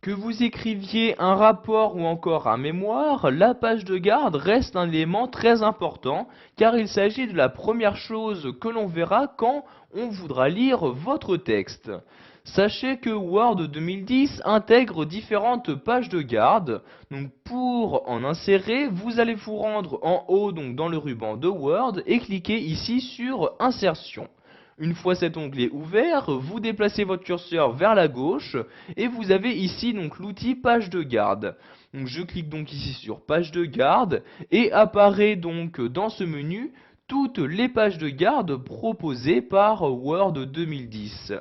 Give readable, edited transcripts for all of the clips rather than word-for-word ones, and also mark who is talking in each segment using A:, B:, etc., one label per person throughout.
A: Que vous écriviez un rapport ou encore un mémoire, la page de garde reste un élément très important car il s'agit de la première chose que l'on verra quand on voudra lire votre texte. Sachez que Word 2010 intègre différentes pages de garde. Donc pour en insérer, vous allez vous rendre en haut donc dans le ruban de Word et cliquer ici sur Insertion. Une fois cet onglet ouvert, vous déplacez votre curseur vers la gauche et vous avez ici donc l'outil page de garde. Donc je clique donc ici sur page de garde et apparaît donc dans ce menu toutes les pages de garde proposées par Word 2010.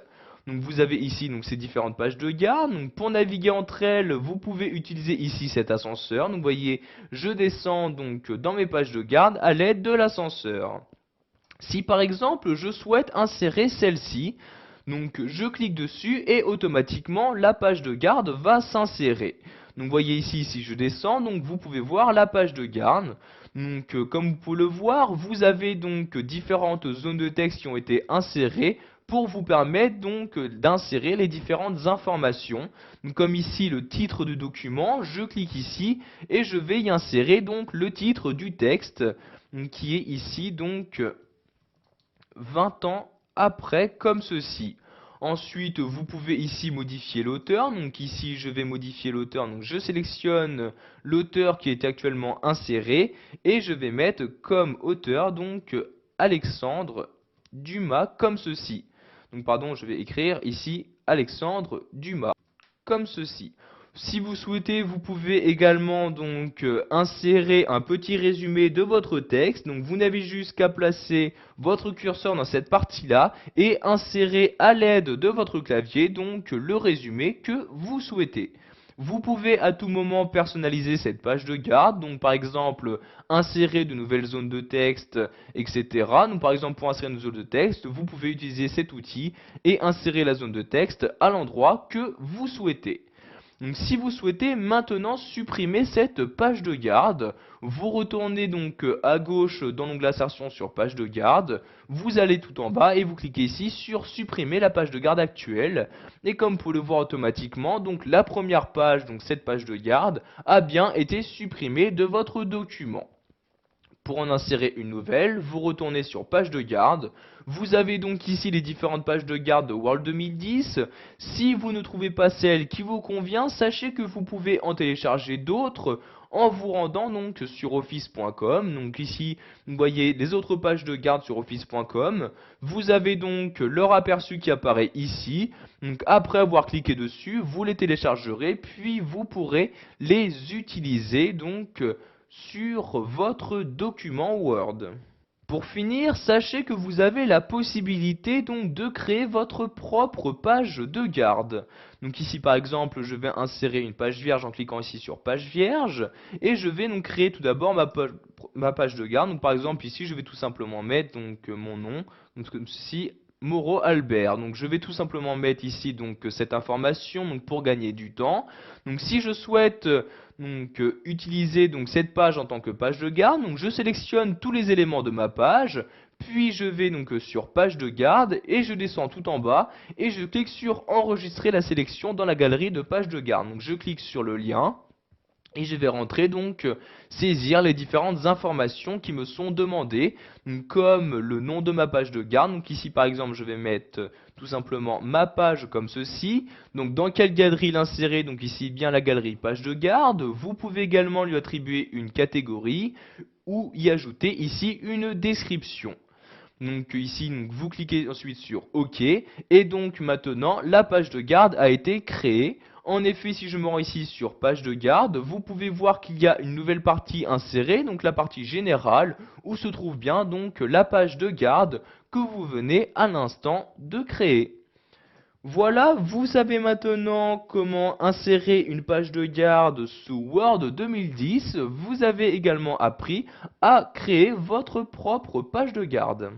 A: Donc vous avez ici donc ces différentes pages de garde. Donc pour naviguer entre elles, vous pouvez utiliser ici cet ascenseur. Donc vous voyez, je descends donc dans mes pages de garde à l'aide de l'ascenseur. Si par exemple je souhaite insérer celle-ci, donc je clique dessus et automatiquement la page de garde va s'insérer. Donc vous voyez ici, si je descends, donc vous pouvez voir la page de garde. Donc comme vous pouvez le voir, vous avez donc différentes zones de texte qui ont été insérées pour vous permettre donc d'insérer les différentes informations. Donc, comme ici le titre du document, je clique ici et je vais y insérer donc le titre du texte qui est ici donc 20 ans après, comme ceci. Ensuite, vous pouvez ici modifier l'auteur. Donc ici, je vais modifier l'auteur. Donc je sélectionne l'auteur qui est actuellement inséré et je vais mettre comme auteur donc Alexandre Dumas, comme ceci. Donc pardon, je vais écrire ici Alexandre Dumas, comme ceci. Si vous souhaitez, vous pouvez également donc insérer un petit résumé de votre texte. Donc vous n'avez juste qu'à placer votre curseur dans cette partie-là et insérer à l'aide de votre clavier donc le résumé que vous souhaitez. Vous pouvez à tout moment personnaliser cette page de garde, donc par exemple insérer de nouvelles zones de texte, etc. Donc par exemple pour insérer une zone de texte, vous pouvez utiliser cet outil et insérer la zone de texte à l'endroit que vous souhaitez. Donc si vous souhaitez maintenant supprimer cette page de garde, vous retournez donc à gauche dans l'onglet insertion sur page de garde, vous allez tout en bas et vous cliquez ici sur supprimer la page de garde actuelle. Et comme vous pouvez le voir automatiquement, donc la première page, donc cette page de garde, a bien été supprimée de votre document. Pour en insérer une nouvelle, vous retournez sur page de garde. Vous avez donc ici les différentes pages de garde de Word 2010. Si vous ne trouvez pas celle qui vous convient, sachez que vous pouvez en télécharger d'autres en vous rendant donc sur office.com. Donc ici, vous voyez les autres pages de garde sur office.com. Vous avez donc leur aperçu qui apparaît ici. Donc après avoir cliqué dessus, vous les téléchargerez, puis vous pourrez les utiliser donc sur votre document Word. Pour finir, sachez que vous avez la possibilité donc de créer votre propre page de garde. Donc ici par exemple, je vais insérer une page vierge en cliquant ici sur page vierge et je vais donc créer tout d'abord ma page de garde. Donc par exemple ici, je vais tout simplement mettre donc mon nom, donc comme ceci, Moreau Albert. Donc je vais tout simplement mettre ici donc cette information donc pour gagner du temps. Donc si je souhaite donc utiliser donc cette page en tant que page de garde, donc je sélectionne tous les éléments de ma page, puis je vais donc sur page de garde et je descends tout en bas et je clique sur enregistrer la sélection dans la galerie de page de garde. Donc je clique sur le lien. Et je vais rentrer donc saisir les différentes informations qui me sont demandées, comme le nom de ma page de garde. Donc ici par exemple je vais mettre tout simplement ma page comme ceci. Donc dans quelle galerie l'insérer? Donc ici bien la galerie page de garde. Vous pouvez également lui attribuer une catégorie ou y ajouter ici une description. Donc ici donc, vous cliquez ensuite sur OK et donc maintenant la page de garde a été créée. En effet, si je me rends ici sur page de garde, vous pouvez voir qu'il y a une nouvelle partie insérée, donc la partie générale, où se trouve bien donc la page de garde que vous venez à l'instant de créer. Voilà, vous savez maintenant comment insérer une page de garde sous Word 2010. Vous avez également appris à créer votre propre page de garde.